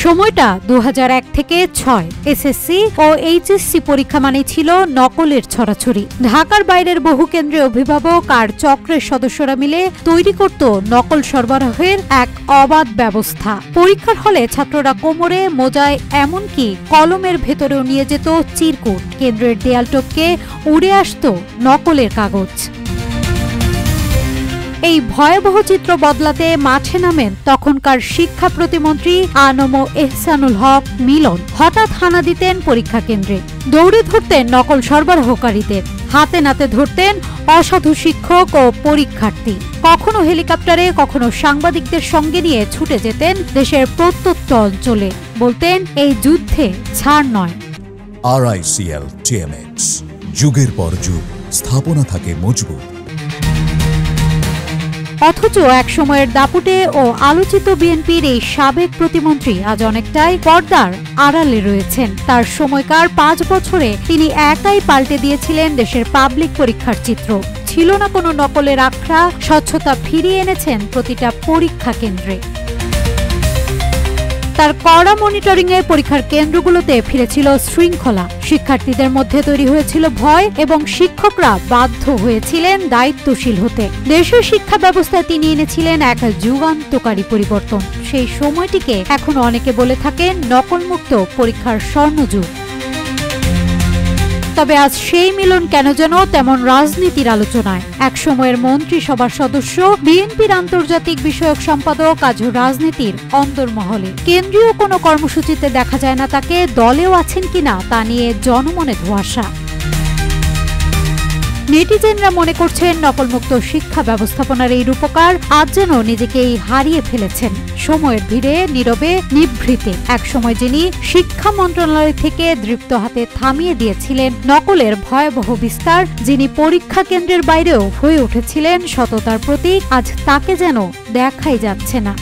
সময়টা 2001 থেকে 6 এসএসসি ও এইচএসসি পরীক্ষা মানে ছিল নকলের ছড়াছড়ি। ঢাকার বাইরের বহু কেন্দ্রে অভিভাবক আর চক্রের সদস্যরা মিলে তৈরি করত নকল সরবরাহের এক অবাধ ব্যবস্থা। পরীক্ষার হলে ছাত্ররা কোমরে, মোজায়, এমনকি কলমের ভেতরেও নিয়ে যেত চিরকুট। কেন্দ্রের দেয়াল টপকে উড়ে আসত নকলের কাগজ। এই ভয়াবহ চিত্র বদলাতে মাঠে নামেন তখনকার শিক্ষা প্রতিমন্ত্রী আ.ন.ম এহসানুল হক মিলন। হঠাৎ হানা দিতেন পরীক্ষা কেন্দ্রে, দৌড়ে ধরতেন নকল সরবরাহকারীদের, হাতে নাতে ধরতেন অসাধু শিক্ষক ও পরীক্ষার্থী। কখনো হেলিকপ্টারে, কখনো সাংবাদিকদের সঙ্গে নিয়ে ছুটে যেতেন দেশের প্রত্যন্ত অঞ্চলে। বলতেন, এই যুদ্ধে ছাড় নয়। RICL TMX, যুগের পর যুগ স্থাপনা থাকে মজবুত। অথচ এক সময়ের দাপুটে ও আলোচিত বিএনপির এই সাবেক প্রতিমন্ত্রী আজ অনেকটাই পর্দার আড়ালে রয়েছেন। তার সময়কার 5 বছরে তিনি একাই পাল্টে দিয়েছিলেন দেশের পাবলিক পরীক্ষার চিত্র। ছিল না কোনো নকলের আখড়া, স্বচ্ছতা ফিরিয়ে এনেছেন প্রতিটা পরীক্ষা কেন্দ্রে। তার কড়া মনিটরিংয়ে পরীক্ষার কেন্দ্রগুলোতে ফিরেছিল শৃঙ্খলা, শিক্ষার্থীদের মধ্যে তৈরি হয়েছিল ভয় এবং শিক্ষকরা বাধ্য হয়েছিলেন দায়িত্বশীল হতে। দেশের শিক্ষা ব্যবস্থায় তিনি এনেছিলেন এক যুগান্তকারী পরিবর্তন। সেই সময়টিকে এখন অনেকে বলে থাকেন নকলমুক্ত পরীক্ষার স্বর্ণযুগ। তবে আজ সেই মিলন কেন যেন তেমন রাজনীতির আলোচনায়। এক সময়ের মন্ত্রিসভার সদস্য, বিএনপির আন্তর্জাতিক বিষয়ক সম্পাদক, আজ রাজনীতির অন্তর্মহলে। কেন্দ্রীয় কোনো কর্মসূচিতে দেখা যায় না তাকে, দলেও আছেন কিনা তা নিয়ে জনমনে ধোঁয়াশা। নেটিজেনরা মনে করছেন নকলমুক্ত শিক্ষা ব্যবস্থাপনার এই রূপকার আজ যেন নিজেকেই হারিয়ে ফেলেছেন সময়ের ভিড়ে, নীরবে, নিভৃতে। একসময় যিনি শিক্ষা মন্ত্রণালয় থেকে দৃপ্ত হাতে থামিয়ে দিয়েছিলেন নকলের ভয়াবহ বিস্তার, যিনি পরীক্ষা কেন্দ্রের বাইরেও হয়ে উঠেছিলেন সততার প্রতীক, আজ তাকে যেন দেখাই যাচ্ছে না।